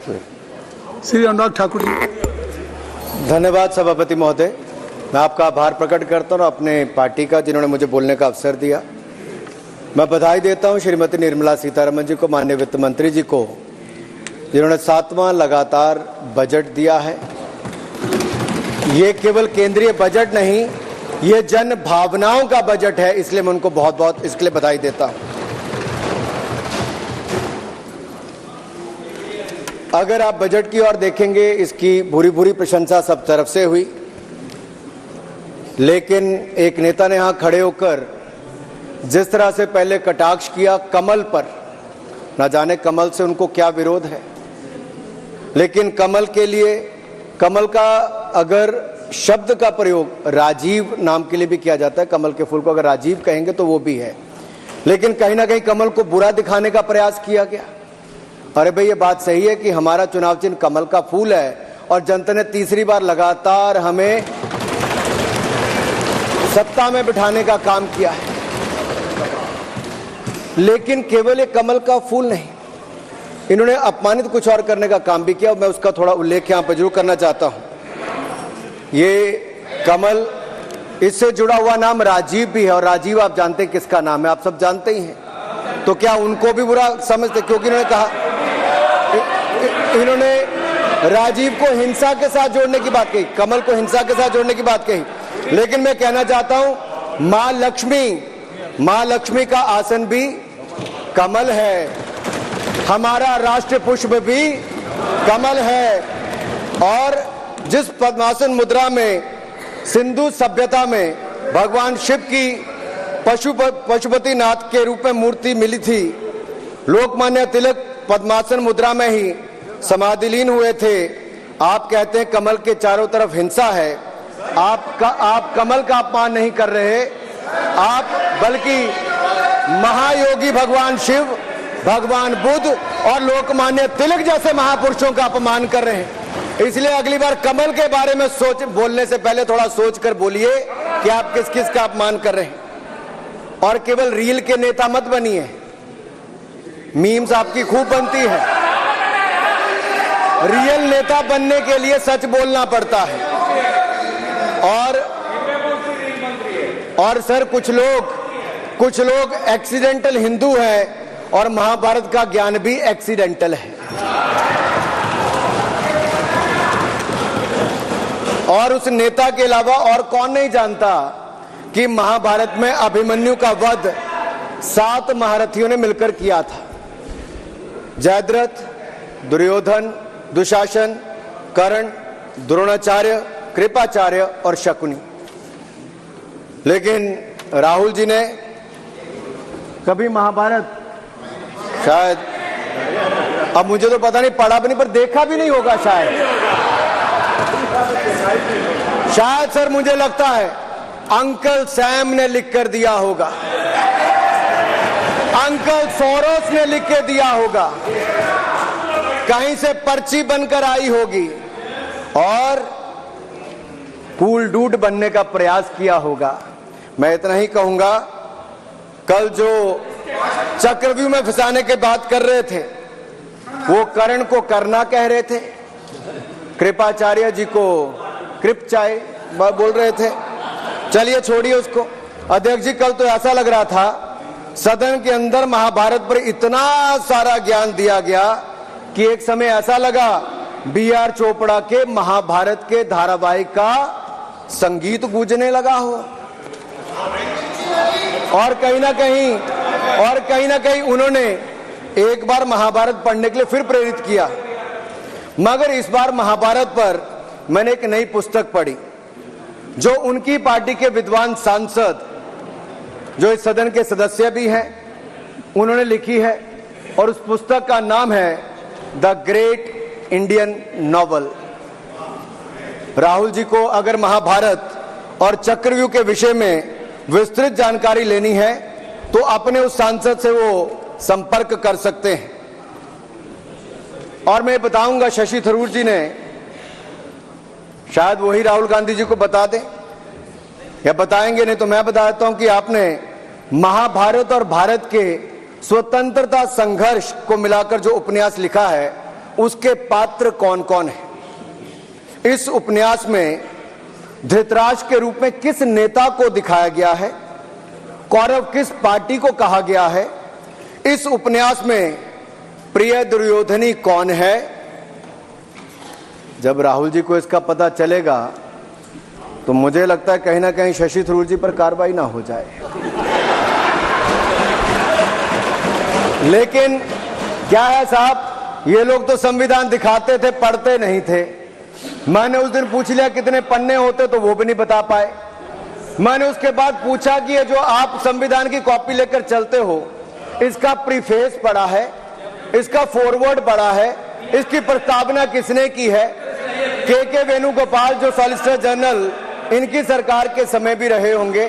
श्री अनुराग ठाकुर जी। धन्यवाद सभापति महोदय, मैं आपका आभार प्रकट करता हूं अपने पार्टी का जिन्होंने मुझे बोलने का अवसर दिया। मैं बधाई देता हूं श्रीमती निर्मला सीतारमण जी को, माननीय वित्त मंत्री जी को, जिन्होंने 7वां लगातार बजट दिया है। ये केवल केंद्रीय बजट नहीं, ये जन भावनाओं का बजट है, इसलिए मैं उनको बहुत बहुत इसके लिए बधाई देता हूं। अगर आप बजट की ओर देखेंगे, इसकी भूरी भूरी प्रशंसा सब तरफ से हुई, लेकिन एक नेता ने यहां खड़े होकर जिस तरह से पहले कटाक्ष किया कमल पर, ना जाने कमल से उनको क्या विरोध है, लेकिन कमल के लिए, कमल का अगर शब्द का प्रयोग राजीव नाम के लिए भी किया जाता है, कमल के फूल को अगर राजीव कहेंगे तो वो भी है, लेकिन कहीं ना कहीं कमल को बुरा दिखाने का प्रयास किया गया। अरे भाई, ये बात सही है कि हमारा चुनाव चिन्ह कमल का फूल है और जनता ने तीसरी बार लगातार हमें सत्ता में बिठाने का काम किया है, लेकिन केवल ये कमल का फूल नहीं, इन्होंने अपमानित कुछ और करने का काम भी किया। मैं उसका थोड़ा उल्लेख यहां पर जरूर करना चाहता हूं। ये कमल, इससे जुड़ा हुआ नाम राजीव भी है, और राजीव आप जानते हैं किसका नाम है, आप सब जानते ही हैं। तो क्या उनको भी बुरा समझते? क्योंकि इन्होंने कहा, इन्होंने राजीव को हिंसा के साथ जोड़ने की बात कही, कमल को हिंसा के साथ जोड़ने की बात कही, लेकिन मैं कहना चाहता हूं मां लक्ष्मी का आसन भी कमल है, हमारा राष्ट्र पुष्प भी कमल है, और जिस पद्मासन मुद्रा में सिंधु सभ्यता में भगवान शिव की पशुपति नाथ के रूप में मूर्ति मिली थी, लोकमान्य तिलक पद्मासन मुद्रा में ही समाधिलीन हुए थे। आप कहते हैं कमल के चारों तरफ हिंसा है। आप कमल का अपमान नहीं कर रहे, आप बल्कि महायोगी भगवान शिव, भगवान बुद्ध और लोकमान्य तिलक जैसे महापुरुषों का अपमान कर रहे हैं। इसलिए अगली बार कमल के बारे में बोलने से पहले थोड़ा सोच कर बोलिए कि आप किस किस का अपमान कर रहे हैं, और केवल रील के नेता मत बनिए। मीम्स आपकी खूब बनती है, रियल नेता बनने के लिए सच बोलना पड़ता है। और सर, कुछ लोग एक्सीडेंटल हिंदू हैं और महाभारत का ज्ञान भी एक्सीडेंटल है। और उस नेता के अलावा और कौन नहीं जानता कि महाभारत में अभिमन्यु का वध 7 महारथियों ने मिलकर किया था। जयद्रथ, दुर्योधन, दुशासन, कर्ण, द्रोणाचार्य, कृपाचार्य और शकुनी। लेकिन राहुल जी ने कभी महाभारत, शायद, अब मुझे तो पता नहीं, पढ़ा भी नहीं, पर देखा भी नहीं होगा शायद सर, मुझे लगता है अंकल सैम ने लिख कर दिया होगा, अंकल सोरोस ने लिख के दिया होगा, कहीं से पर्ची बनकर आई होगी और कूल डूड बनने का प्रयास किया होगा। मैं इतना ही कहूंगा, कल जो चक्रव्यूह में फंसाने की बात कर रहे थे, वो कर्ण को करना कह रहे थे, कृपाचार्य जी को कृपचाय बोल रहे थे। चलिए छोड़िए उसको। अध्यक्ष जी, कल तो ऐसा लग रहा था सदन के अंदर महाभारत पर इतना सारा ज्ञान दिया गया कि एक समय ऐसा लगा B.R. चोपड़ा के महाभारत के धारावाहिक का संगीत गूंजने लगा हो। और कहीं ना कहीं उन्होंने एक बार महाभारत पढ़ने के लिए फिर प्रेरित किया। मगर इस बार महाभारत पर मैंने एक नई पुस्तक पढ़ी, जो उनकी पार्टी के विद्वान सांसद, जो इस सदन के सदस्य भी हैं, उन्होंने लिखी है, और उस पुस्तक का नाम है the great Indian novel. Rahul ji को अगर महाभारत और चक्रव्यूह के विषय में विस्तृत जानकारी लेनी है तो अपने उस सांसद से वो संपर्क कर सकते हैं। और मैं बताऊंगा, शशि थरूर जी ने, शायद वही राहुल गांधी जी को बता दें या बताएंगे, नहीं तो मैं बता देता हूं कि आपने महाभारत और भारत के स्वतंत्रता संघर्ष को मिलाकर जो उपन्यास लिखा है, उसके पात्र कौन कौन है। इस उपन्यास में धृतराष्ट्र के रूप में किस नेता को दिखाया गया है, कौरव किस पार्टी को कहा गया है, इस उपन्यास में प्रिय दुर्योधनी कौन है। जब राहुल जी को इसका पता चलेगा तो मुझे लगता है कहीं ना कहीं शशि थरूर जी पर कार्रवाई ना हो जाए। लेकिन क्या है साहब, ये लोग तो संविधान दिखाते थे, पढ़ते नहीं थे। मैंने उस दिन पूछ लिया कितने पन्ने होते, तो वो भी नहीं बता पाए। मैंने उसके बाद पूछा कि ये जो आप संविधान की कॉपी लेकर चलते हो, इसका प्रीफेस पढ़ा है, इसका फॉरवर्ड पढ़ा है, इसकी प्रस्तावना किसने की है। के वेणुगोपाल जो सॉलिसिटर जनरल इनकी सरकार के समय भी रहे होंगे,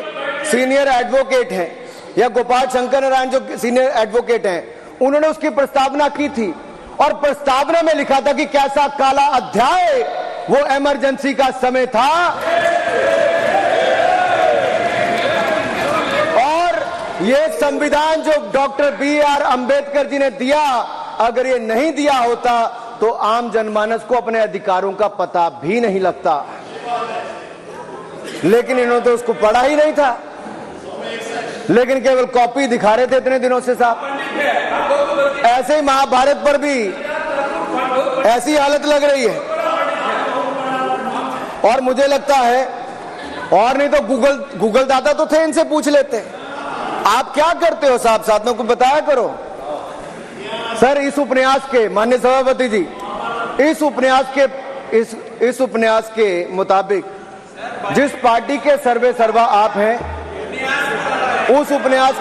सीनियर एडवोकेट हैं, या गोपाल शंकर नारायण जो सीनियर एडवोकेट हैं, उन्होंने उसकी प्रस्तावना की थी और प्रस्तावना में लिखा था कि कैसा काला अध्याय वो इमरजेंसी का समय था। और ये संविधान जो डॉक्टर BR अंबेडकर जी ने दिया, अगर ये नहीं दिया होता तो आम जनमानस को अपने अधिकारों का पता भी नहीं लगता। लेकिन इन्होंने तो उसको पढ़ा ही नहीं था, लेकिन केवल कॉपी दिखा रहे थे इतने दिनों से साहब। ऐसे ही महाभारत पर भी ऐसी हालत लग रही है। और मुझे लगता है, और नहीं तो गूगल दादा तो थे, इनसे पूछ लेते। आप क्या करते हो साहब, साथ में कुछ बताया करो। सर, इस उपन्यास के, माननीय सभापति जी, इस उपन्यास के मुताबिक जिस पार्टी के सर्वे सर्वा आप हैं, उस उपन्यास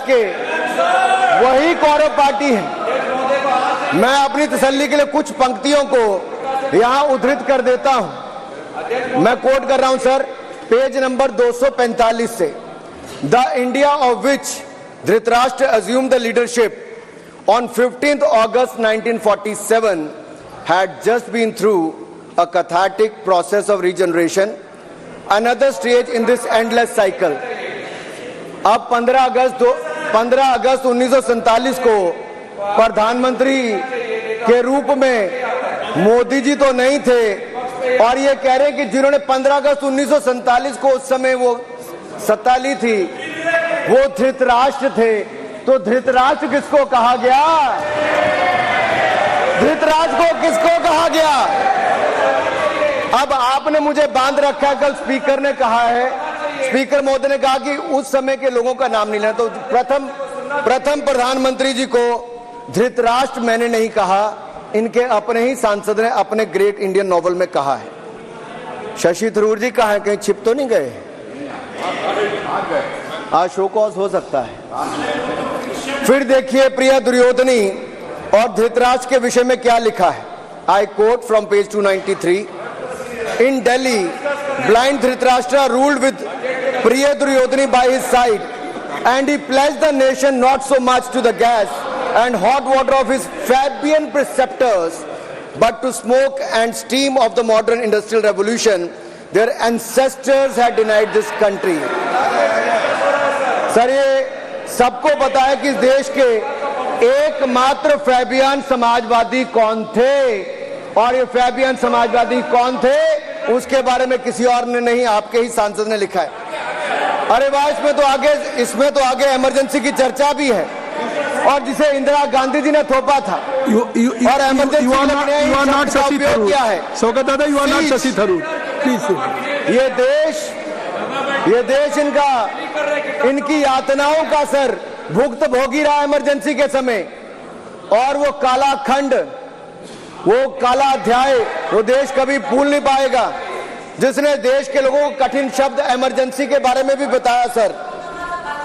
के वही कौरव पार्टी है। मैं अपनी तसल्ली के लिए कुछ पंक्तियों को यहां उद्धृत कर देता हूं। मैं कोट कर रहा हूं सर, पेज नंबर 245 से। The India of which Dhritarashtra assumed the leadership on 15th August 1947 had just been through a cathartic process of regeneration, another stage in this endless cycle. अब 15 अगस्त 1947 को प्रधानमंत्री के रूप में मोदी जी तो नहीं थे, और ये कह रहे हैं कि जिन्होंने 15 अगस्त 1947 को उस समय वो सत्ता ली थी, वो धृतराष्ट्र थे। तो धृतराष्ट्र किसको कहा गया? धृतराष्ट्र को किसको कहा गया? अब आपने मुझे बांध रखा है। कल स्पीकर ने कहा है, स्पीकर महोदय ने कहा कि उस समय के लोगों का नाम नहीं लेना। तो प्रथम प्रधानमंत्री जी को धृतराष्ट्र मैंने नहीं कहा, इनके अपने ही सांसद ने अपने ग्रेट इंडियन नॉवल में कहा है। शशि थरूर जी कहाँ है, कहीं छिप तो नहीं गए? आज शो कॉज हो सकता है। फिर देखिए प्रिय दुर्योधनी और धृतराष्ट्र के विषय में क्या लिखा है। I quote from page 293। In Delhi, blind Dhritarashtra ruled with Priya Duryodhani by his side, and he pledged the nation not so much to the gas and hot water of his Fabian preceptors, but to smoke and steam of the modern industrial revolution. Their ancestors had denied this country. Sir, ये सबको पता है कि इस देश के एकमात्र Fabian Samajwadi कौन थे, और ये फैबियन समाजवादी कौन थे उसके बारे में किसी और ने नहीं, आपके ही सांसद ने लिखा है। अरे वाह, इसमें तो आगे इमरजेंसी की चर्चा भी है, और जिसे इंदिरा गांधी जी ने थोपा था। और इमरजेंसी उपयोग किया है। Shaukat Dada, you are not Shashi Tharoor, please. ये देश इनकी यातनाओं का सर भुगत भोगी रहा इमरजेंसी के समय, और वो काला खंड, वो काला अध्याय वो देश कभी भूल नहीं पाएगा, जिसने देश के लोगों को कठिन शब्द इमरजेंसी के बारे में भी बताया। सर,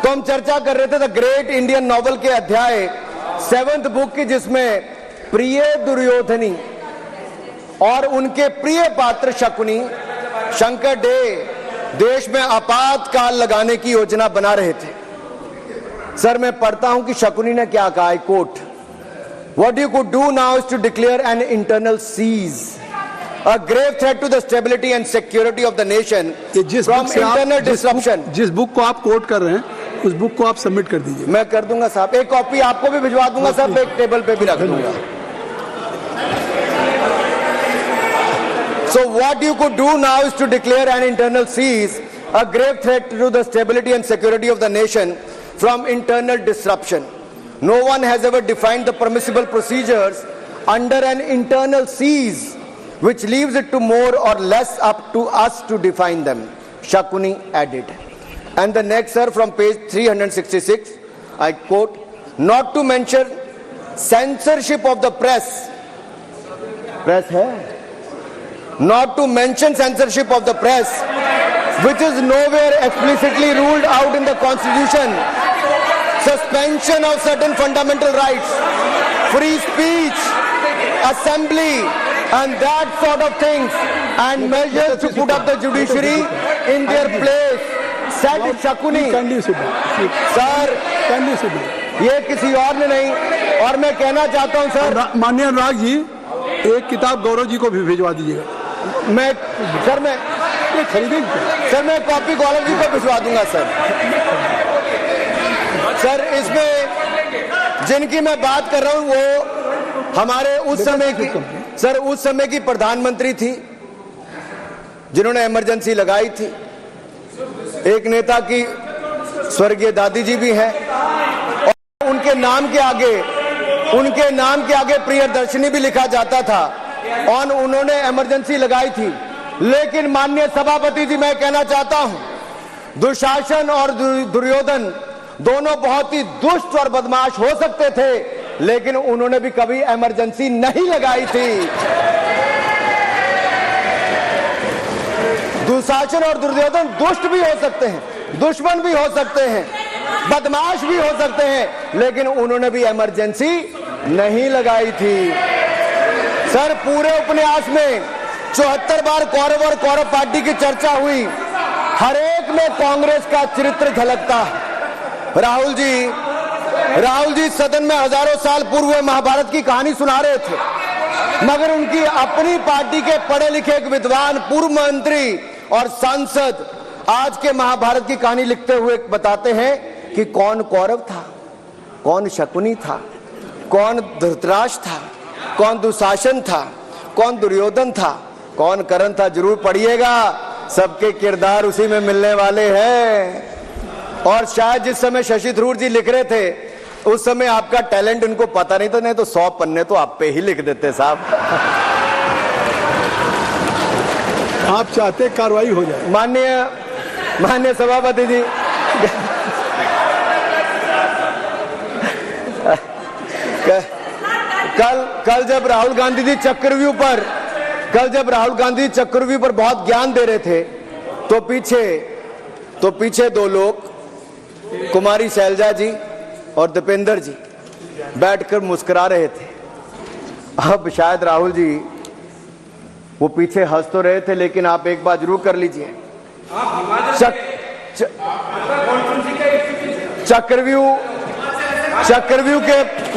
तो हम चर्चा कर रहे थे द ग्रेट इंडियन नॉवल के अध्याय 7th बुक की, जिसमें प्रिय दुर्योधनी और उनके प्रिय पात्र शकुनी शंकर डे देश में आपातकाल लगाने की योजना बना रहे थे। सर, मैं पढ़ता हूं कि शकुनी ने क्या कहा। I quote, what you could do now is to declare an internal siege, a grave threat to the stability and security of the nation from internal disruption। जिस बुक को आप कोट कर रहे हैं, उस बुक को आप सबमिट कर दीजिए। मैं कर दूंगा साहब, एक कॉपी आपको भी भिजवा दूंगा साहब, एक टेबल पे भी रख दूंगा। So what you could do now is to declare an internal cease, a grave threat to the stability and security of the nation from internal disruption. No one has ever defined the permissible procedures under an internal cease, which leaves it to more or less up to us to define them, Shakuni added. And the next, sir, from page 366, I quote, not to mention censorship of the press. Press hai? Not to mention censorship of the press, which is nowhere explicitly ruled out in the Constitution. Suspension of certain fundamental rights, free speech, assembly, and that sort of things, and measures to put up the judiciary in their place, said Shakuni. Sir, ये किसी और ने नहीं, और मैं कहना चाहता हूं सर, माननीय अनुराग जी, एक किताब गौरव जी को भी भिजवा दीजिएगा। मैं खरीदेंगे सर, मैं कॉपी गौरव जी को भिजवा दूंगा सर। सर, इसमें जिनकी मैं बात कर रहा हूं वो हमारे उस समय की प्रधानमंत्री थी, जिन्होंने इमरजेंसी लगाई थी। एक नेता की स्वर्गीय दादी जी भी हैं, और उनके नाम के आगे प्रियदर्शनी भी लिखा जाता था, और उन्होंने इमरजेंसी लगाई थी। लेकिन माननीय सभापति जी, मैं कहना चाहता हूं, दुशासन और दुर्योधन दोनों बहुत ही दुष्ट और बदमाश हो सकते थे, लेकिन उन्होंने भी कभी इमरजेंसी नहीं लगाई थी। दुशासन और दुर्योधन दुष्ट भी हो सकते हैं, दुश्मन भी हो सकते हैं, बदमाश भी हो सकते हैं, लेकिन उन्होंने भी इमरजेंसी नहीं लगाई थी। सर, पूरे उपन्यास में 74 बार कौरव और कौरव पार्टी की चर्चा हुई, हर एक में कांग्रेस का चरित्र झलकता है। राहुल जी सदन में हजारों साल पूर्व हुए महाभारत की कहानी सुना रहे थे, मगर उनकी अपनी पार्टी के पढ़े लिखे एक विद्वान पूर्व मंत्री और सांसद आज के महाभारत की कहानी लिखते हुए बताते हैं कि कौन कौरव था, कौन शकुनी था, कौन धृतराष्ट्र था, कौन दुशासन था, कौन दुर्योधन था, कौन कर्ण था। जरूर पढ़िएगा, सबके किरदार उसी में मिलने वाले हैं। और शायद जिस समय शशि थरूर जी लिख रहे थे, उस समय आपका टैलेंट इनको पता नहीं था, नहीं तो 100 पन्ने तो आप पे ही लिख देते साहब। आप चाहते कार्रवाई हो जाए। माननीय सभापति जी, कल जब राहुल गांधी जी चक्रव्यूह पर बहुत ज्ञान दे रहे थे, तो पीछे दो लोग, कुमारी शैलजा जी और दीपेंद्र जी, बैठकर मुस्कुरा रहे थे। अब शायद राहुल जी वो पीछे हंस तो रहे थे, लेकिन आप एक बात जरूर कर लीजिए,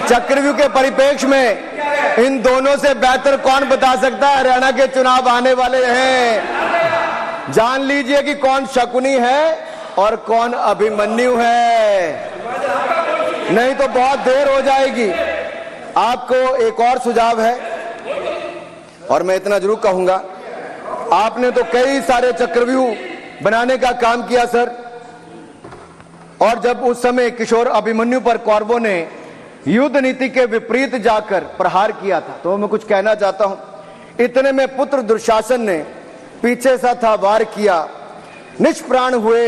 चक्रव्यूह के परिप्रेक्ष्य में इन दोनों से बेहतर कौन बता सकता है? हरियाणा के चुनाव आने वाले हैं, जान लीजिए कि कौन शकुनी है और कौन अभिमन्यु है, नहीं तो बहुत देर हो जाएगी। आपको एक और सुझाव है, और मैं इतना जरूर कहूंगा, आपने तो कई सारे चक्रव्यूह बनाने का काम किया सर, और जब उस समय किशोर अभिमन्यु पर कौरवों ने युद्ध नीति के विपरीत जाकर प्रहार किया था, तो मैं कुछ कहना चाहता हूं। इतने में पुत्र दुशासन ने पीछे सा था वार किया, निष्प्राण हुए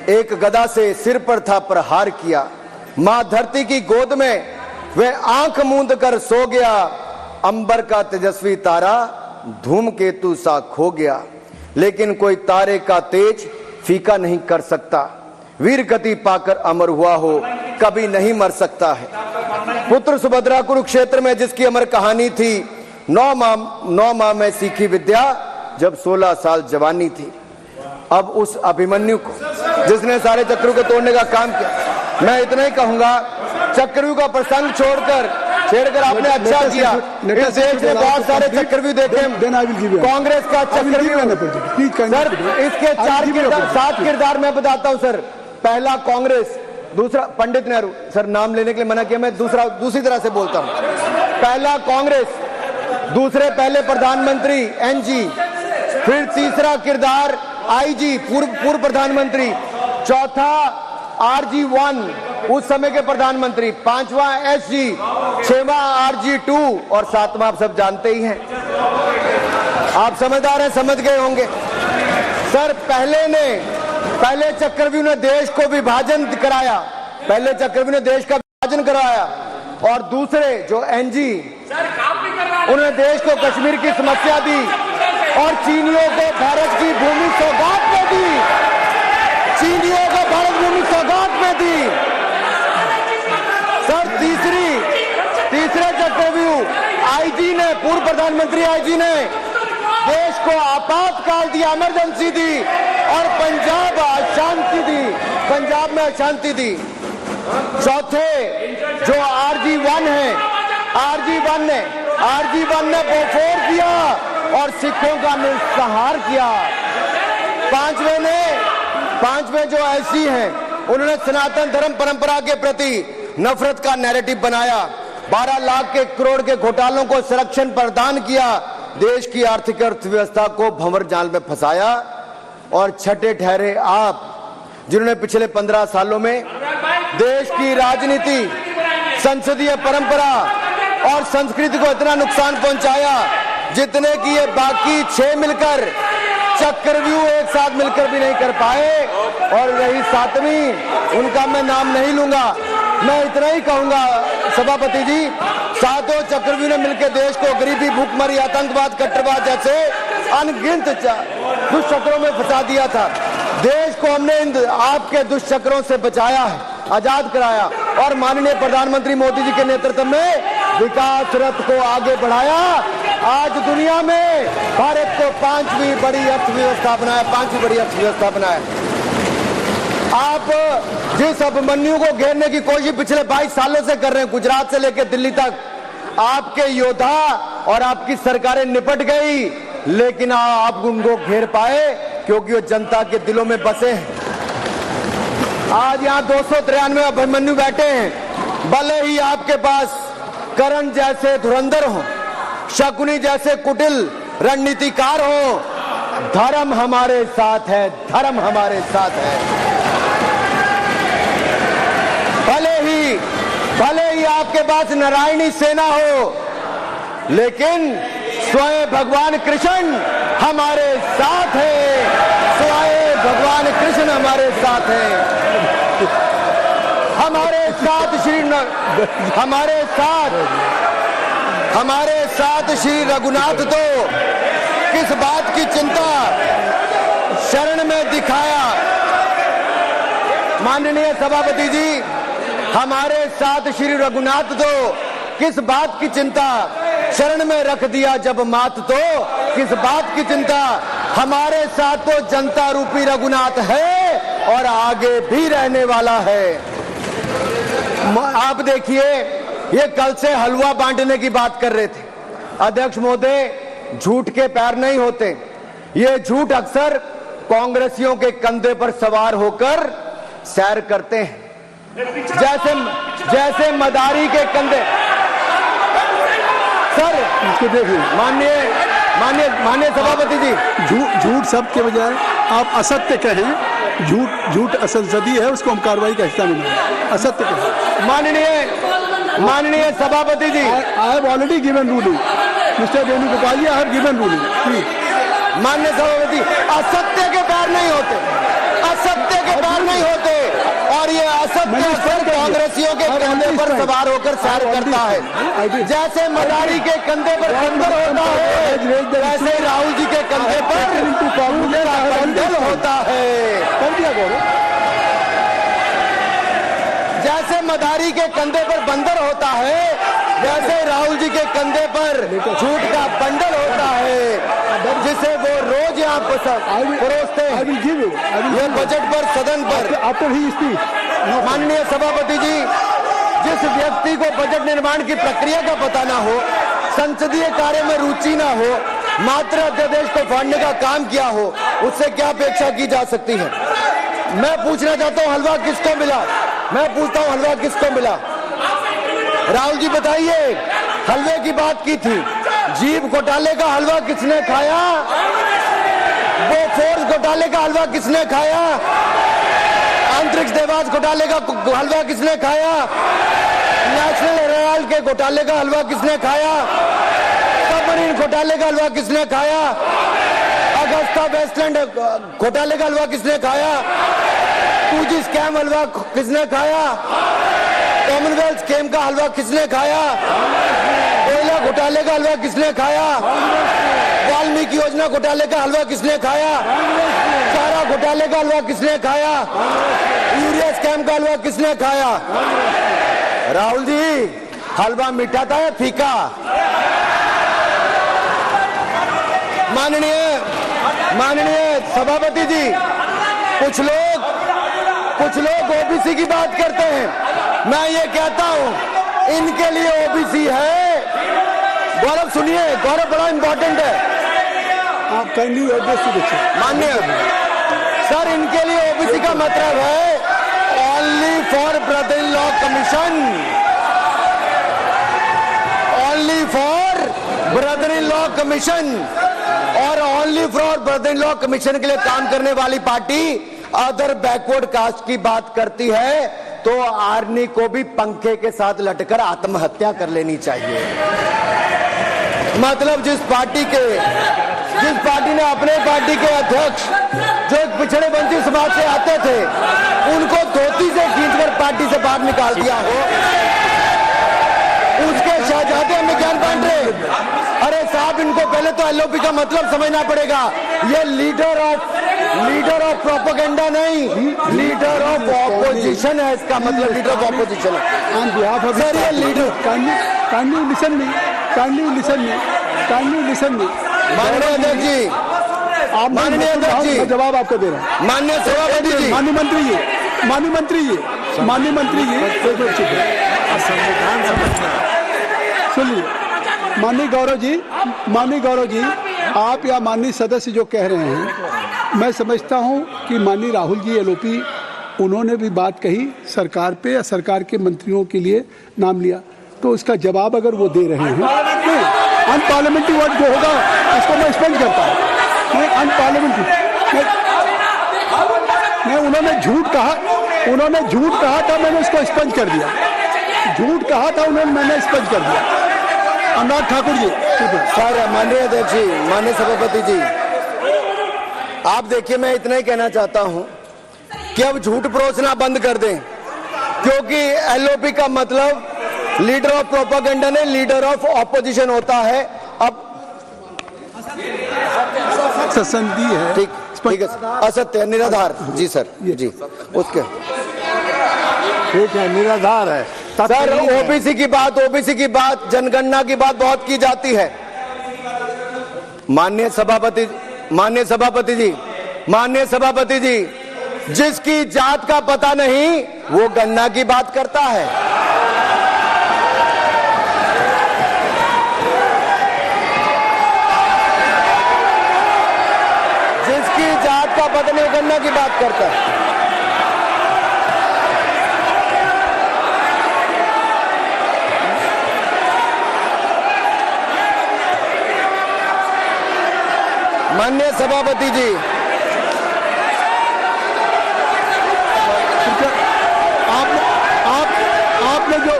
एक गदा से सिर पर था प्रहार किया। मां धरती की गोद में वह आंख मूंद कर सो गया, अंबर का तेजस्वी तारा धूमकेतु सा खो गया। लेकिन कोई तारे का तेज फीका नहीं कर सकता, वीर गति पाकर अमर हुआ हो कभी नहीं मर सकता है। पुत्र सुभद्रा कुरुक्षेत्र में जिसकी अमर कहानी थी, 9 माह में सीखी विद्या जब 16 साल जवानी थी। अब उस अभिमन्यु को, जिसने सारे चक्रव्यूह को तोड़ने का काम किया, मैं इतना ही कहूंगा, चक्रव्यूह का प्रसंग छेड़कर आपने अच्छा किया। इस देश में बहुत सारे चक्रव्यूह देखे, कांग्रेस का चक्रव्यूह सर, इसके 7 किरदार मैं बताता हूं सर। पहला कांग्रेस, दूसरा पंडित नेहरू, सर नाम लेने के लिए मना किया, मैं दूसरी तरह से बोलता हूं। पहला कांग्रेस, दूसरे पहले प्रधानमंत्री एनजी, फिर तीसरा किरदार आईजी पूर्व प्रधानमंत्री, चौथा RG1 उस समय के प्रधानमंत्री, पांचवा SG, छठवां RG2 और सातवां आप सब जानते ही हैं। आप समझदार हैं, समझ गए होंगे। सर पहले चक्रव्यूह ने देश को विभाजन कराया, पहले चक्रव्यूह ने देश का विभाजन कराया, और दूसरे जो एनजी उन्होंने देश को कश्मीर की समस्या दी और चीनियों को भारत की भूमि सौगात में दी, चीनियों को भारत भूमि सौगात में दी। सर तीसरे चक्रव्यूह आईजी ने, पूर्व प्रधानमंत्री आईजी ने देश को आपातकाल दी, इमरजेंसी दी और पंजाब अशांति दी, पंजाब में अशांति दी। चौथे जो RG1 है, RG1 ने बोफोर किया और सिखों का निस्सहार किया। पांचवें जो ऐसी हैं, उन्होंने सनातन धर्म परंपरा के प्रति नफरत का नैरेटिव बनाया, 12 लाख के करोड़ के घोटालों को संरक्षण प्रदान किया, देश की आर्थिक अर्थव्यवस्था को भंवर जाल में फंसाया। और छठे ठहरे आप, जिन्होंने पिछले 15 सालों में देश की राजनीति, संसदीय परंपरा और संस्कृति को इतना नुकसान पहुंचाया जितने कि ये बाकी 6 मिलकर चक्रव्यूह एक साथ मिलकर भी नहीं कर पाए। और रही 7वीं, उनका मैं नाम नहीं लूंगा, मैं इतना ही कहूंगा सभापति जी, 7 चक्रव्यूह ने मिलकर देश को गरीबी, भूखमरी, आतंकवाद, कट्टरवाद जैसे अनगिनत दुष्चक्रों में फंसा दिया था। देश को हमने इन आपके दुष्चक्रों से बचाया है, आजाद कराया और माननीय प्रधानमंत्री मोदी जी के नेतृत्व में विकास रथ को आगे बढ़ाया। आज दुनिया में भारत को 5वीं बड़ी अर्थव्यवस्था बनाया। आप जिस अभिमन्यु को घेरने की कोशिश पिछले 22 सालों से कर रहे हैं, गुजरात से लेकर दिल्ली तक, आपके योद्धा और आपकी सरकारें निपट गई, लेकिन आप उनको घेर पाए क्योंकि वो जनता के दिलों में बसे हैं। आज यहाँ 293 अभिमन्यु बैठे हैं, भले ही आपके पास करण जैसे धुरंधर हो, शकुनी जैसे कुटिल रणनीतिकार हो, धर्म हमारे साथ है, धर्म हमारे साथ है। भले ही आपके पास नारायणी सेना हो, लेकिन स्वयं भगवान कृष्ण हमारे साथ है, स्वयं भगवान कृष्ण हमारे साथ है। हमारे साथ श्री रघुनाथ तो किस बात की चिंता शरण में दिखाया। माननीय सभापति जी, हमारे साथ श्री रघुनाथ तो किस बात की चिंता शरण में रख दिया जब मात, तो किस बात की चिंता, हमारे साथ तो जनता रूपी रघुनाथ है और आगे भी रहने वाला है। आप देखिए, ये कल से हलवा बांटने की बात कर रहे थे। अध्यक्ष महोदय, झूठ के पैर नहीं होते, ये झूठ अक्सर कांग्रेसियों के कंधे पर सवार होकर सैर करते हैं, जैसे मदारी के कंधे। सर इसको देखिए, माननीय सभापति जी, झूठ शब्द के बजाय आप असत्य कहें। झूठ असंसदीय है, उसको हम कार्रवाई का हिस्सा नहीं मानेंगे। असत्य कहें। माननीय सभापति जी, I have already given ruling, mister Venugopal ji, I have given ruling. माननीय सभापति, असत्य के पैर नहीं होते, असत्य के पैर नहीं होते, और ये असत्य अक्सर कांग्रेसियों के कंधे पर सवार होकर सैर करता है। जैसे मदारी के कंधे पर बंदर होता है, वैसे राहुल जी के कंधे पर बंदर होता है। जैसे मदारी के कंधे पर बंदर होता है, वैसे राहुल जी के कंधे पर झूठ का बंडल होता है, जिसे वो रोज यहाँ परोसते हैं। ये बजट पर, सदन पर माननीय सभापति जी, जिस व्यक्ति को बजट निर्माण की प्रक्रिया का पता ना हो, संसदीय कार्य में रुचि ना हो, मात्र अध्यादेश को फाड़ने का काम किया हो, उससे क्या अपेक्षा की जा सकती है। मैं पूछना चाहता हूँ, हलवा किसको मिला? मैं पूछता हूँ, हलवा किसको मिला? राहुल जी बताइए, हलवे की बात की थी, जीप घोटाले का हलवा किसने खाया? बोफोर्स घोटाले का हलवा किसने खाया? अंतरिक्ष देवास घोटाले का हलवा किसने खाया? नेशनल हेराल्ड के घोटाले का हलवा किसने खाया? सबमरीन घोटाले का हलवा किसने खाया? अगस्ता वेस्टलैंड घोटाले का हलवा किसने खाया? पूजी स्कैम हलवा किसने खाया? कॉमनवेल्थ स्कीम का हलवा किसने खाया? कोयला घोटाले का हलवा किसने खाया? वाल्मीकि योजना घोटाले का हलवा किसने खाया? चारा घोटाले का हलवा किसने खाया? यूरिया स्कैम का हलवा किसने खाया? राहुल जी, हलवा मीठा था या फीका? माननीय सभापति जी, कुछ लोग ओबीसी की बात करते हैं। मैं ये कहता हूं, इनके लिए ओबीसी है। गौरव सुनिए, गौरव बड़ा इंपॉर्टेंट है। आप kindly address to the chair. माननीय सर, इनके लिए ओबीसी का मतलब है only for brother in law commission, only for brother in law commission. और only for brother in law commission के लिए काम करने वाली पार्टी अदर बैकवर्ड कास्ट की बात करती है तो आर्मी को भी पंखे के साथ लटकर आत्महत्या कर लेनी चाहिए। मतलब जिस पार्टी ने अपने पार्टी के अध्यक्ष जो एक पिछड़े वंचित समाज से आते थे, उनको धोती से खींचकर पार्टी से बाहर निकाल दिया हो, उसके शहजादे हमें ज्ञान बांट रहे। अरे साहब, इनको पहले तो एलओपी का मतलब समझना पड़ेगा। ये लीडर ऑफ प्रोपेगेंडा नहीं, लीडर ऑफ ऑपोजिशन है। इसका मतलब लीडर ऑफ ऑपोजिशन है। ऑन बिहाफ ऑफ सर, ये लीडर काइंडली लिसन मी। माननीय अध्यक्ष जी, आप माननीय अध्यक्ष जी, मैं जवाब आपको दे रहा हूँ। माननीय सभापति जी, माननीय मंत्री संविधान समझना। सुनिए, माननीय गौरव जी, आप या माननीय सदस्य जो कह रहे हैं, मैं समझता हूं कि माननीय राहुल जी एलओपी, उन्होंने भी बात कही सरकार पे या सरकार के मंत्रियों के लिए नाम लिया, तो उसका जवाब अगर वो दे रहे हैं, अनपार्लियामेंट्री वर्ड जो होगा उसको मैं स्पेंड करता हूँ। अनपार्लियामेंट्री नहीं, उन्होंने झूठ कहा था, मैंने उसको स्पंज कर दिया। झूठ कहा था उन्होंने, मैंने स्पंज कर दिया। अनुराग ठाकुर जी। सर, माननीय अध्यक्ष जी, माननीय सभापति जी, आप देखिए, मैं इतना ही कहना चाहता हूं कि अब झूठ परोसना बंद कर दें, क्योंकि एलओपी का मतलब लीडर ऑफ प्रोपेगेंडा नहीं, लीडर ऑफ ऑपोजिशन होता है। अब संधि है, ठीक है, असत्य, निराधार। जी सर, जी, उसके ठीक है, निराधार है। सर, ओबीसी की बात, जनगणना की बात बहुत की जाती है। माननीय सभापति जी, जिसकी जात का पता नहीं वो गणना की बात करता है। जिसकी जात का पता नहीं वो गणना की बात करता है। माननीय सभापति जी, आपने जो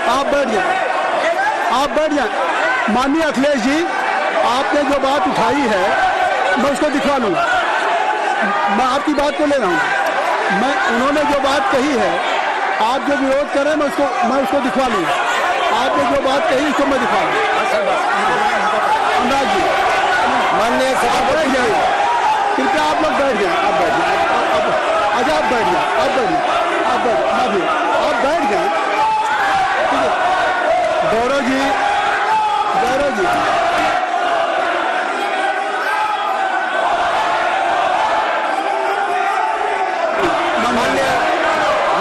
आप बैठ जाए। माननीय अखिलेश जी, आपने जो बात उठाई है मैं उसको दिखवा लूंगा। मैं आपकी बात को ले रहा हूँ। उन्होंने जो बात कही है, आप जो विरोध कर रहे हैं, मैं उसको दिखवा लूंगा। आपने जो बात कही उसको मैं दिखा दूँ। अनुराग जी, माननीय सभापति जी, कृपया आप लोग बैठ जाए। आप बैठ जाए। अच्छा, आप बैठ जाए। आप बैठ जाए। ठीक है, गौरव जी,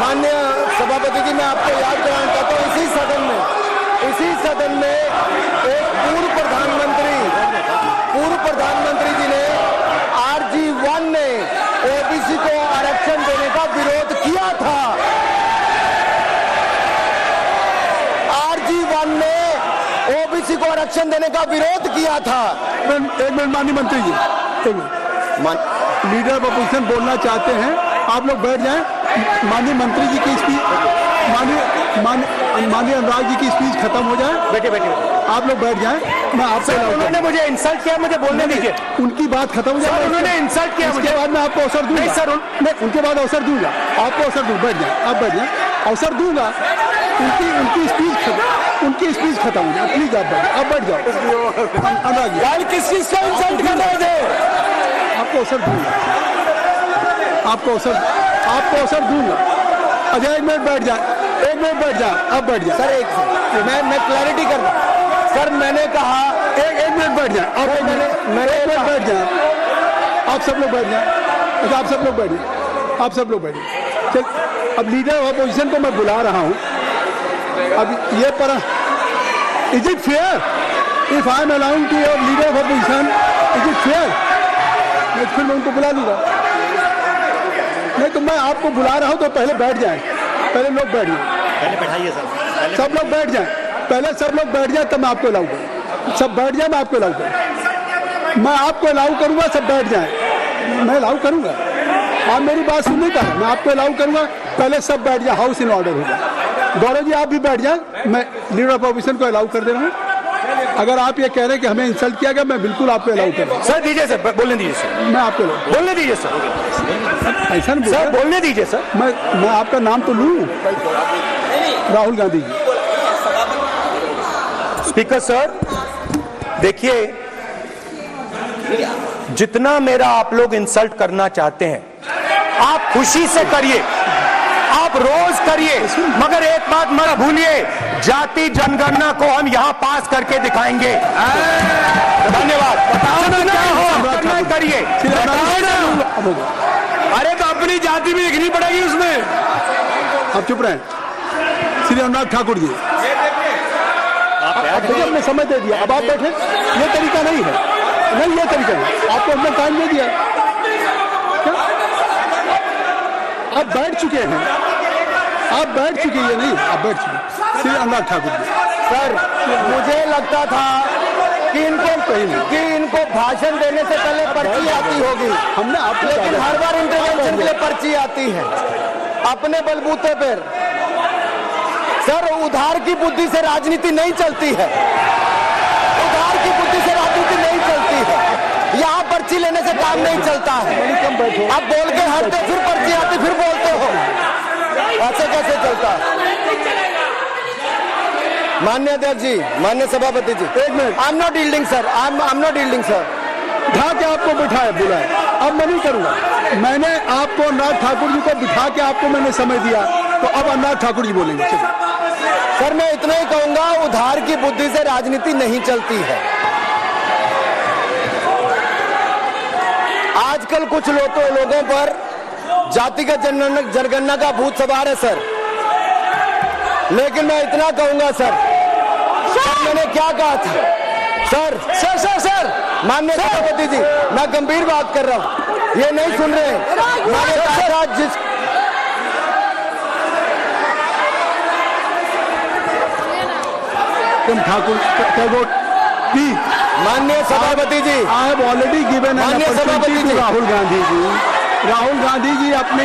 माननीय सभापति जी, मैं आपको याद कराना चाहता हूँ, इसी सदन में एक पूर्व प्रधानमंत्री जी ने RG1 ने ओबीसी को आरक्षण देने का विरोध किया था। KG1 में ओबीसी को आरक्षण देने का विरोध किया था। एक मिनट माननीय मंत्री जी, एक मिनट। लीडर ऑफ अपोजिशन बोलना चाहते हैं, आप लोग बैठ जाएं। माननीय मंत्री जी की स्पीच, माननीय अनुराग जी की स्पीच खत्म हो जाए। बैठे बैठे आप लोग बैठ जाएं। मैं आपसे उन्होंने मुझे इंसल्ट किया, मुझे बोलने दीजिए। उनकी बात खत्म हो जाए। उन्होंने इंसल्ट किया, उसके बाद मैं आपको अवसर दूंगा। नहीं सर, मैं उनके बाद अवसर दूंगा, आपको अवसर दूंगा। बैठ जाए, आप बैठ जाए, अवसर दूंगा। उनकी स्पीच खत्म हो जाए। प्लीज आप बैठ जाओ। अनुराग जी, किस चीज का इंसल्ट कर रहे थे? आपको अवसर दूंगा, आपको अवसर दूंगा। अजय एक मिनट बैठ जाए, एक मिनट बैठ जाए, अब बैठ जाए। सर मैं क्लैरिटी कर रहा हूं। सर मैंने कहा एक मिनट बैठ जाए, आप एक मिनट बैठ जाए। आप सब लोग बैठ जाए। अच्छा, आप सब लोग बैठिए, आप सब लोग बैठिए। चल, अब लीडर ऑफ अपोजिशन को मैं बुला रहा हूँ। अब ये पर is it fair if I am allowing to your leader of opposition, is it fair? फिर मैं उनको बुला लूंगा। नहीं तो मैं आपको बुला रहा हूं तो पहले बैठ जाएं। पहले लोग बैठ जाएं, पहले बैठाइए सर, सब लोग बैठ जाएं। पहले सब लोग बैठ जाएं तब मैं आपको अलाउ करूँ। सब बैठ जाएं, मैं आपको अलाउ करूँ। मैं आपको अलाउ करूंगा, सब बैठ जाएं। मैं अलाउ करूंगा, आप मेरी बात सुनने का है। मैं आपको अलाउ करूंगा, पहले सब बैठ जाए, हाउस इन ऑर्डर हो जाए। गौरव जी आप भी बैठ जाएं। मैं लीडर ऑफ अपोजिशन को अलाउ कर दे रहा हूँ। अगर आप ये कह रहे हैं कि हमें इंसल्ट किया गया, मैं बिल्कुल आपको अलाउ कर रहा हूँ। सर दीजिए, सर बोलने दीजिए। सर मैं आपको बोलने दीजिए। सर ऐसा नहीं सर बोलने दीजिए। सर मैं आपका नाम तो लूं, राहुल गांधी जी। स्पीकर सर देखिए, जितना मेरा आप लोग इंसल्ट करना चाहते हैं, आप खुशी से करिए, आप रोज करिए, मगर एक बात मत भूलिए, जाति जनगणना को हम यहां पास करके दिखाएंगे। धन्यवाद। करना करिए। अरे तो अपनी जाति भी लिखनी पड़ेगी उसमें। आप चुप रहें। श्री अनुराग ठाकुर जी, हमने समय दे दिया, अब आप बैठे। ये तरीका नहीं है, नहीं ये तरीका है। आपको हमने टाइम दे दिया, आप बैठ चुके हैं, आप बैठ चुके हैं। नहीं, आप बैठ चुके। श्री अनुराग ठाकुर जी, सर मुझे लगता था कि इनको भाषण देने से पहले पर्ची आती होगी। हमने आपको, लेकिन हर बार इंटरवेंशन के लिए पर्ची आती है अपने बलबूते पर। सर उधार की बुद्धि से राजनीति नहीं चलती है, उधार की बुद्धि से राजनीति नहीं चलती है। यहाँ पर्ची लेने से काम नहीं चलता है। आप बोल के हटते, फिर पर्ची आती, फिर बोलते हो, ऐसे कैसे चलता है? माननीय अध्यक्ष जी, माननीय सभापति जी, एक minute. I am not yielding sir, I am not yielding sir. बिठा के आपको बिठाया, बुलाया, अब मैं नहीं करूंगा। मैंने आपको अनुराग ठाकुर जी को बिठा के आपको मैंने समय दिया, तो अब अनुराग ठाकुर जी बोलेंगे। सर मैं इतना ही कहूंगा, उधार की बुद्धि से राजनीति नहीं चलती है। आजकल कुछ लोगों पर जातिगत जनगणना का भूत सवार है सर। लेकिन मैं इतना कहूंगा सर, मैंने क्या कहा था? सर सर सर सर माननीय सभापति जी, मैं गंभीर बात कर रहा हूं, ये नहीं सुन रहे। मैंने कहा था जिस ठाकुर माननीय सभापति जी, आई हैव ऑलरेडी गिवन माननीय सभापति जी, राहुल गांधी जी, राहुल गांधी जी अपने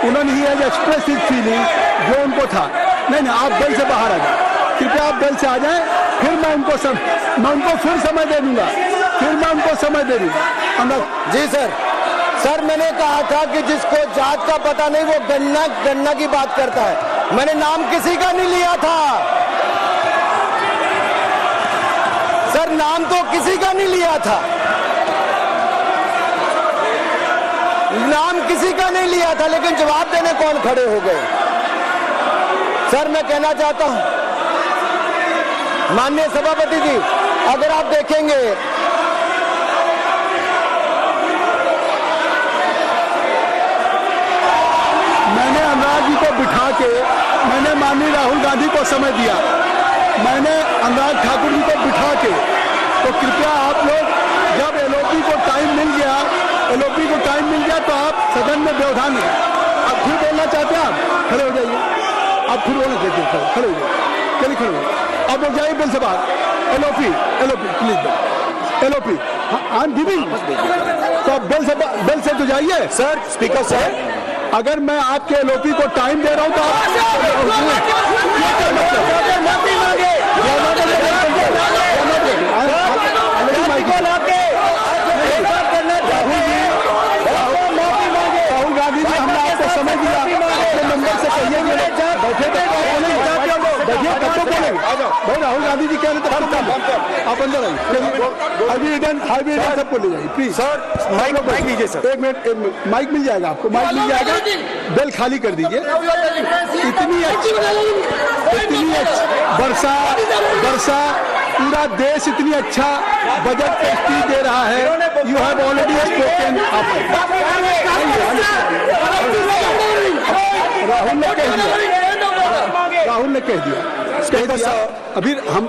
उन्होंने ही एक्सप्रेस हिज फीलिंग जो उनको था। नहीं, आप बेल से बाहर आ जाए, कृपया आप बेल से आ जाएं, फिर मैं उनको फिर समय दे दूंगा, फिर मैं उनको समय दे दूंगा। जी सर मैंने कहा था कि जिसको जात का पता नहीं वो गणना की बात करता है। मैंने नाम किसी का नहीं लिया था सर, नाम तो किसी का नहीं लिया था, नाम किसी का नहीं लिया था, लेकिन जवाब देने कौन खड़े हो गए? सर मैं कहना चाहता हूं माननीय सभापति जी, अगर आप देखेंगे मैंने अनुराग जी को बिठा के मैंने माननीय राहुल गांधी को समय दिया, मैंने अनुराग ठाकुर जी को बिठा के, तो कृपया आप लोग जब एलओपी को टाइम मिल गया तो आप सदन में व्यवधान अब फिर बोलना चाहते हैं, आप खड़े हो जाइए, आप फिर बोलना चाहते हैं, खड़े हो जाइए। खड़े अब हो जाइए बिल से बाहर। एलओपी प्लीज एलओपी हाँ गिविंग तो बिल से तो जाइए सर स्पीकर सर अगर मैं आपके एलओपी को टाइम दे रहा हूं तो राहुल गांधी जी हमने आपको समय दिया अपने नंबर से कहिए भाई राहुल गांधी जी कह रहे थे आप अंदर आइए सबको ले जाइए प्लीज सर माइक लीजिए सर। एक मिनट माइक मिल जाएगा आपको माइक मिल जाएगा बेल खाली कर दीजिए। इतनी अच्छी वर्षा पूरा देश इतनी अच्छा बजट पेश दे रहा है। You have already spoken. Rahul ने कह दिया अभी हम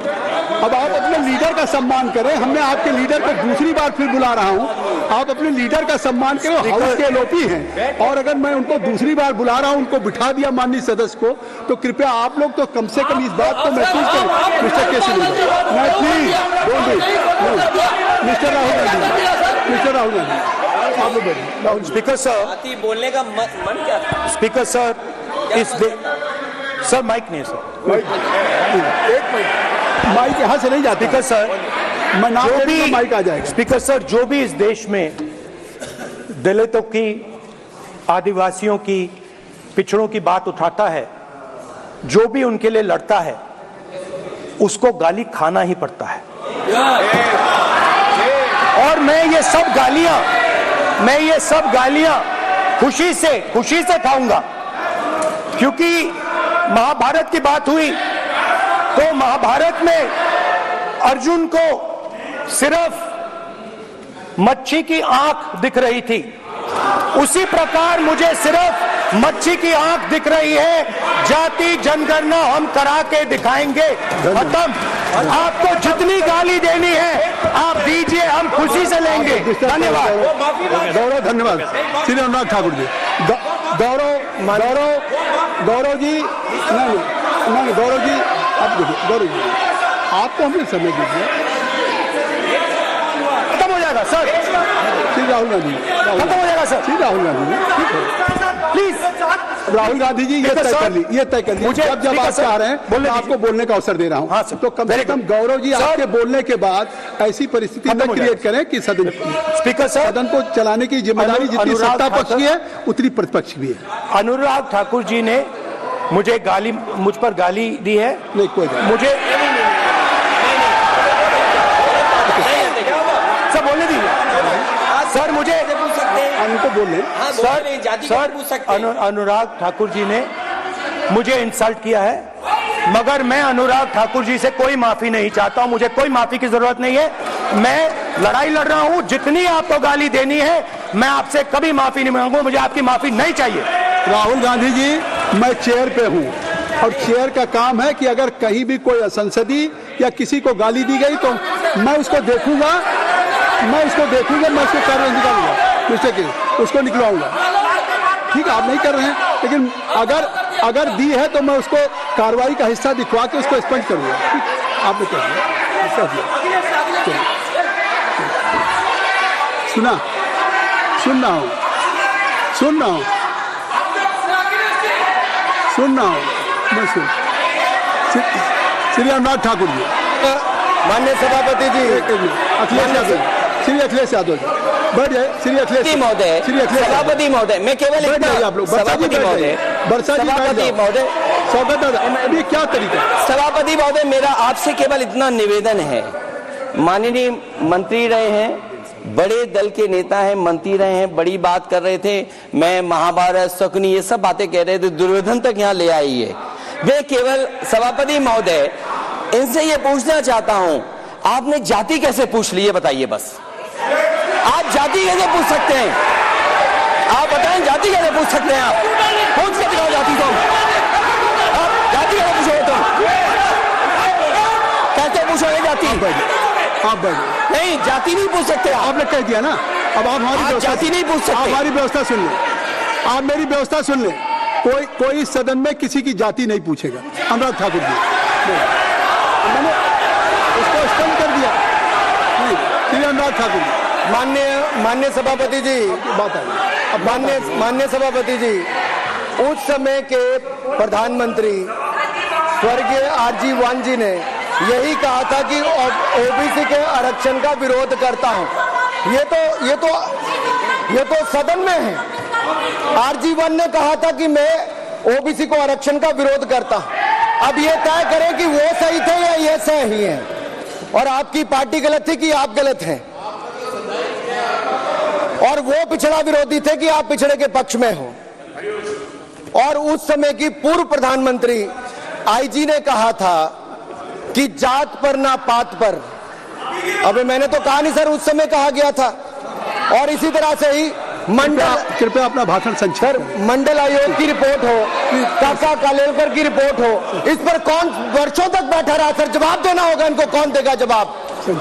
अब आप अपने लीडर का सम्मान करें। हमने आपके लीडर को दूसरी बार फिर बुला रहा हूं, आप अपने लीडर का सम्मान करें। हाउस के एलओपी हैं और अगर मैं उनको दूसरी बार बुला रहा हूं, उनको बिठा दिया माननीय सदस्य को, तो कृपया आप लोग तो कम से कम इस बात को महसूस करें। मिस्टर केसरी मैं प्लीज मिस्टर राहुल गांधी आप लोग बैठिए। स्पीकर सर बोलने का मन क्या था? स्पीकर सर सर माइक नहीं सर एक मिनट माइक यहां से नहीं जाती। स्पीकर सर मैं नाम ले लूंगा, माइक आ जाएगा। स्पीकर सर जो भी इस देश में दलितों की, आदिवासियों की, पिछड़ों की बात उठाता है, जो भी उनके लिए लड़ता है, उसको गाली खाना ही पड़ता है। और मैं ये सब गालियां खुशी से खाऊंगा, क्योंकि महाभारत की बात हुई तो महाभारत में अर्जुन को सिर्फ मच्छी की आंख दिख रही थी, उसी प्रकार मुझे सिर्फ मच्छी की आंख दिख रही है। जाति जनगणना हम करा के दिखाएंगे। खत्म। आपको जितनी गाली देनी है आप दीजिए, हम खुशी से लेंगे। धन्यवाद। गौरव धन्यवाद। श्री अनुराग ठाकुर जी गौरव जी नहीं गौरव जी आप देखिए। गौरव जी आपको हमने समय दीजिए, खत्म हो जाएगा सर। श्री राहुल गांधी खत्म हो जाएगा सर। श्री राहुल गांधी प्लीज राहुल गांधी जी ये तय कर ली मुझे जब आप चाह रहे हैं बोलने, आपको बोलने का अवसर दे रहा हूं। हाँ सर, तो कम से कम गौरव जी आपके बोलने के बाद ऐसी परिस्थिति न क्रिएट करें कि स्पीकर सर सदन को चलाने की जिम्मेदारी जितनी सत्ता पक्ष की है उतनी प्रतिपक्ष भी है। अनुराग ठाकुर जी ने मुझ पर गाली दी है। नहीं कोई मुझे सर बोलने दीजिए सर। मुझे उनको बोले सर अनुराग ठाकुर जी ने मुझे इंसल्ट किया है, मगर मैं अनुराग ठाकुर जी से कोई माफी नहीं चाहता हूं। मुझे कोई माफी की जरूरत नहीं है। मैं लड़ाई लड़ रहा हूं। जितनी आपको गाली देनी है मैं आपसे कभी माफी नहीं मांगूंगा। मुझे आपकी माफी नहीं चाहिए। राहुल गांधी जी मैं चेयर पे हूं और चेयर का काम है कि अगर कहीं भी कोई असंसदी या किसी को गाली दी गई तो मैं उसको देखूंगा, मैं उसको कार्रवाई निकालूंगा, मिस्टर के उसको निकलवाऊंगा। ठीक है आप नहीं कर रहे हैं, लेकिन अगर दी है तो मैं उसको कार्रवाई का हिस्सा दिखवा के उसको स्पष्ट करूंगा। आपने कह दिया सुन रहा हूं मैं श्री अनुराग ठाकुर जी माननीय सभापति जी अखिलेश यादव जी बैठ जाए। श्री अखिलेश महोदय, सभापति महोदय, मैं केवल आप लोग सभापति महोदय स्वागत है। अभी क्या तरीका? सभापति महोदय मेरा आपसे केवल इतना निवेदन है, माननीय मंत्री रहे हैं, बड़े दल के नेता हैं, मंत्री रहे हैं, बड़ी बात कर रहे थे, मैं महाभारत शकुनी ये सब बातें कह रहे थे, दुर्योधन तक यहाँ ले आई है। वे केवल सभापति महोदय इनसे ये पूछना चाहता हूं, आपने जाति कैसे पूछ ली है बताइए बस। आप जाति कैसे पूछ सकते हैं? आप बताएं जाति कैसे पूछ सकते हैं? आप पूछ के दिखाओ जाति को। आप जाति कैसे पूछोगे तुम? कैसे पूछोगे जाति? आप बैठ नहीं जाति नहीं पूछ सकते। आपने कह दिया ना, अब आप हमारी जाति नहीं पूछ सकते। हमारी व्यवस्था सुन लें, आप मेरी व्यवस्था सुन लें। कोई सदन में किसी की जाति नहीं पूछेगा। अनुराग ठाकुर जी मैंने उसको स्टंप कर दिया। नहीं, श्री अनुराग ठाकुर माननीय सभापति जी, बात है। माननीय सभापति जी, उस समय के प्रधानमंत्री स्वर्गीय आरजी वान जी ने यही कहा था कि ओबीसी के आरक्षण का विरोध करता हूं। ये तो सदन में है। आरजी वान ने कहा था कि मैं ओबीसी को आरक्षण का विरोध करता हूं। अब ये तय करें कि वो सही थे या ये सही है, और आपकी पार्टी गलत थी कि आप गलत हैं, और वो पिछड़ा विरोधी थे कि आप पिछड़े के पक्ष में हो। और उस समय की पूर्व प्रधानमंत्री आईजी ने कहा था कि जात पर ना पात पर। अबे मैंने तो कहा नहीं सर, उस समय कहा गया था। और इसी तरह से ही कृपया अपना भाषण संक्षेप करें। मंडल आयोग की रिपोर्ट हो, काका कालेलकर की रिपोर्ट हो, इस पर कौन वर्षों तक बैठा रहा सर? जवाब देना होगा इनको, कौन देगा जवाब?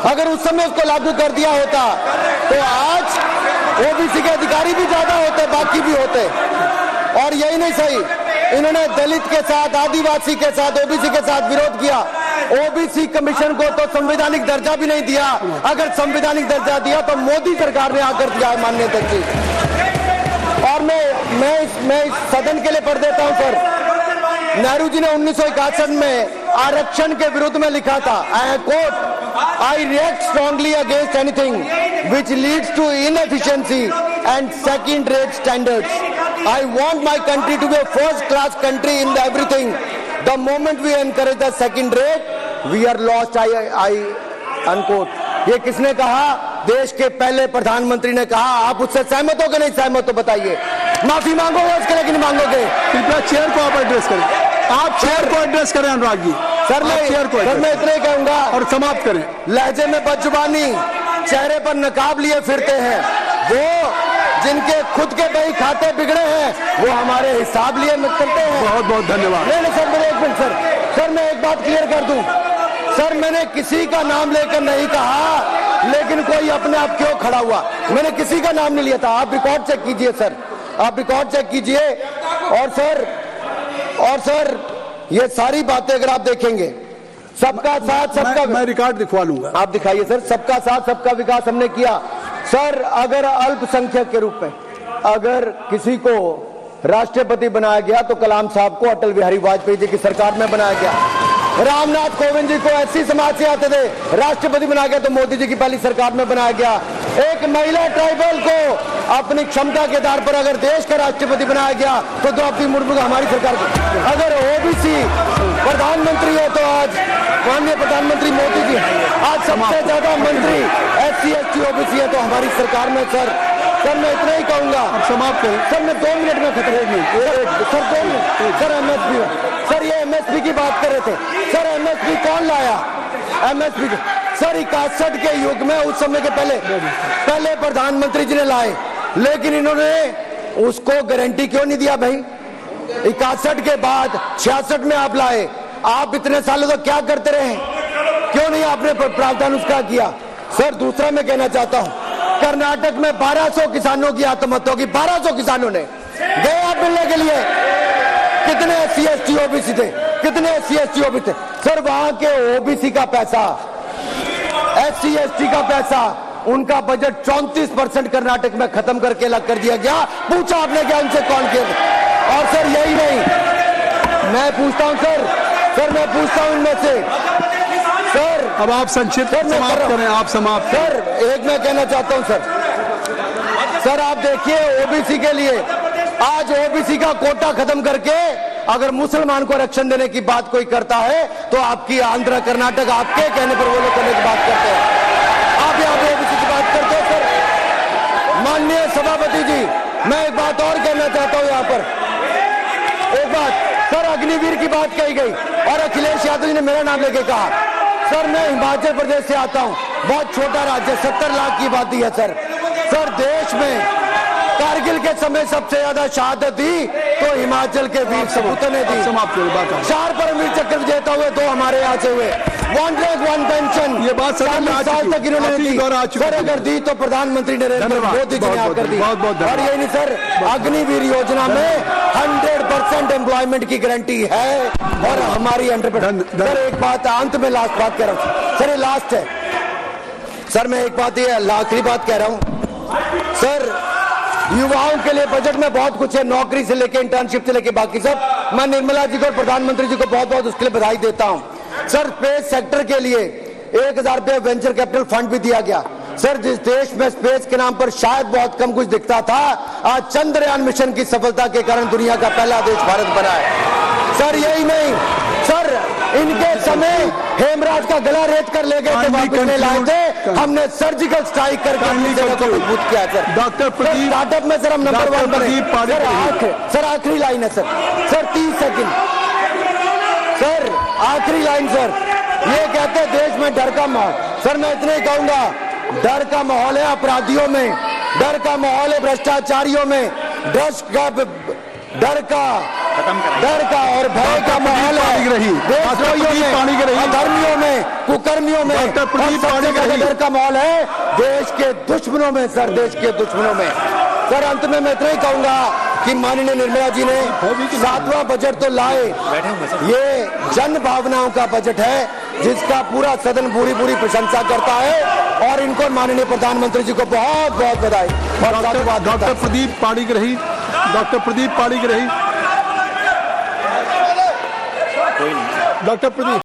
अगर उस समय उसको लागू कर दिया होता तो आज ओबीसी के अधिकारी भी ज्यादा होते, बाकी भी होते। और यही नहीं सही, इन्होंने दलित के साथ, आदिवासी के साथ, ओबीसी के साथ विरोध किया। ओबीसी कमीशन को तो संवैधानिक दर्जा भी नहीं दिया। अगर संवैधानिक दर्जा दिया तो मोदी सरकार ने आकर दिया है माननीय अध्यक्ष जी। और मैं इस सदन के लिए पढ़ देता हूं सर। नेहरू जी ने 1961 में आरक्षण के विरुद्ध में लिखा था, I quote, I react strongly against anything which leads to inefficiency and second-rate standards. I want my country to be a first-class country in everything. The moment we encourage the second-rate, we are lost. I unquote. ये किसने कहा? देश के पहले प्रधानमंत्री ने कहा। आप उससे सहमत हो कि नहीं सहमत हो बताइए? माफी मांगोगे उसके लिए कि नहीं मांगोगे? कृपया चेयर को आप एड्रेस करें। आप चेयर को एड्रेस करें अनुराग जी। सर मैं इतना ही कहूंगा और समाप्त करें। लहजे में बदजुबानी, चेहरे पर नकाब लिए फिरते हैं वो, जिनके खुद के बही खाते बिगड़े हैं, वो हमारे हिसाब लिए करते हैं। बहुत बहुत धन्यवाद। नहीं सर, मेरे एक मिनट सर मैं एक बात क्लियर कर दूं सर, मैंने किसी का नाम लेकर नहीं कहा, लेकिन कोई अपने आप क्यों खड़ा हुआ? मैंने किसी का नाम नहीं लिया था। आप रिकॉर्ड चेक कीजिए सर, आप रिकॉर्ड चेक कीजिए। और सर ये सारी बातें अगर आप देखेंगे, सबका साथ सबका, मैं रिकॉर्ड दिखवा लूंगा। आप दिखाइए सर। सबका साथ सबका विकास हमने किया सर। अगर अल्पसंख्यक के रूप में अगर किसी को राष्ट्रपति बनाया गया तो कलाम साहब को अटल बिहारी वाजपेयी जी की सरकार में बनाया गया। रामनाथ कोविंद जी को एससी समाज से आते थे, राष्ट्रपति बनाया गया तो मोदी जी की पहली सरकार में बनाया गया। एक महिला ट्राइबल को अपनी क्षमता के आधार पर अगर देश का राष्ट्रपति बनाया गया तो द्रौपदी मुर्मू को हमारी सरकार को। अगर ओबीसी प्रधानमंत्री है तो आज माननीय प्रधानमंत्री मोदी जी, आज सबसे ज्यादा मंत्री एससी एसटी ओबीसी है तो हमारी सरकार में। सर मैं इतना ही कहूंगा, समाप्त करें सर। मैं 2 मिनट में खत्म sir, 2 minute sir. MSP sir, ये एमएसपी की बात कर रहे थे सर। एमएसपी कौन लाया? एमएसपी सर 61 के युग में, उस समय के पहले प्रधानमंत्री जी ने लाए, लेकिन इन्होंने उसको गारंटी क्यों नहीं दिया भाई? 61 के बाद 66 में आप लाए। आप इतने सालों तक क्या करते रहे? क्यों नहीं आपने प्रावधान उसका किया? सर दूसरा मैं कहना चाहता हूं, कर्नाटक में 1200 किसानों की आत्महत्या होगी। 1200 किसानों ने गए आप मिलने के लिए। कितने एससी एसटी ओबीसी थे? कितने एससी एसटी ओबीसी थे? सर वहां के ओबीसी का पैसा, एससी एसटी का पैसा, उनका बजट 34% कर्नाटक में खत्म करके अलग कर दिया गया। पूछा आपने क्या उनसे? कौन किया? और सर यही नहीं, मैं पूछता हूं सर मैं पूछता हूं इनमें से सर। अब आप संक्षिप्त समाप्त करें। आप समाप्त सर एक मैं कहना चाहता हूं सर आप देखिए ओबीसी के लिए आज ओबीसी का कोटा खत्म करके अगर मुसलमान को आरक्षण देने की बात कोई करता है तो आपकी आंध्र कर्नाटक आपके कहने पर वो लोग करने की बात करते हैं। आप यहाँ पे ओबीसी की बात करते हो सर। माननीय सभापति जी, मैं एक बात और कहना चाहता हूँ यहाँ पर। एक बात सर, अग्निवीर की बात कही गई और अखिलेश यादव जी ने मेरा नाम लेके कहा। सर मैं हिमाचल प्रदेश से आता हूँ, बहुत छोटा राज्य, 70 लाख की आबादी है सर। देश में कारगिल के समय सबसे ज्यादा शहादत दी तो हिमाचल के वीर सपूतों ने दी। 4 परमवीर चक्र विजेता हुए, 2 हमारे यहाँ से हुए। वन रैंक वन पेंशन ये बात सदन में आ 40 साल चुकी। तक इन्होंने काफी दी। गौर आ चुकी सर है। अगर दी तो प्रधानमंत्री नरेंद्र धन्यवाद। मोदी जी ने बहुत आकर दी। बहुत धन्यवाद। और यही नहीं सर, अग्निवीर योजना में 100% एम्प्लॉयमेंट की गारंटी है और हमारी एंटरप्रेन्योर। सर एक बात अंत में लास्ट बात कह रहा हूँ सर, ये लास्ट है सर, मैं एक बात, ये आखिरी बात कह रहा हूँ सर। युवाओं के लिए बजट में बहुत कुछ है, नौकरी से लेके इंटर्नशिप से लेके बाकी सब। मैं निर्मला जी को और प्रधानमंत्री जी को बहुत बहुत उसके लिए बधाई देता हूं। सर स्पेस सेक्टर के लिए 1000 रुपये वेंचर कैपिटल फंड भी दिया गया। सर जिस देश में स्पेस के नाम पर शायद बहुत कम कुछ दिखता था, आज चंद्रयान मिशन की सफलता के कारण दुनिया का पहला देश भारत बना है। सर यही नहीं सर, इनके समय हेमराज का गला रेत कर ले गए थे, वापस में लाए थे, हमने सर्जिकल स्ट्राइक करके अपनी जगह को मजबूत किया। सर डॉक्टर प्रदीप, स्टार्टअप में सर हम नंबर डॉक्टर 1 बने। प्रदीप पाठक सर आखिरी लाइन है सर 30 सेकंड सर, आखिरी लाइन सर। ये कहते हैं देश में डर का माहौल, सर मैं इतने ही कहूंगा, डर का माहौल है अपराधियों में, डर का माहौल है भ्रष्टाचारियों में, डर का और भय का माहौल है देशद्रोहियों में, अधर्मियों में, कुकर्मियों में, और सबसे ज्यादा डर का माहौल है देश के दुश्मनों में सर, देश के दुश्मनों में। सर अंत में मैं इतना ही कहूंगा कि माननीय निर्मला जी ने 7वां बजट तो लाए, ये जन भावनाओं का बजट है जिसका पूरा सदन पूरी प्रशंसा करता है और इनको माननीय प्रधानमंत्री जी को बहुत बहुत बधाई। Doctor Pradeep Panigrahi, doctor Pradeep Panigrahi, doctor Pradeep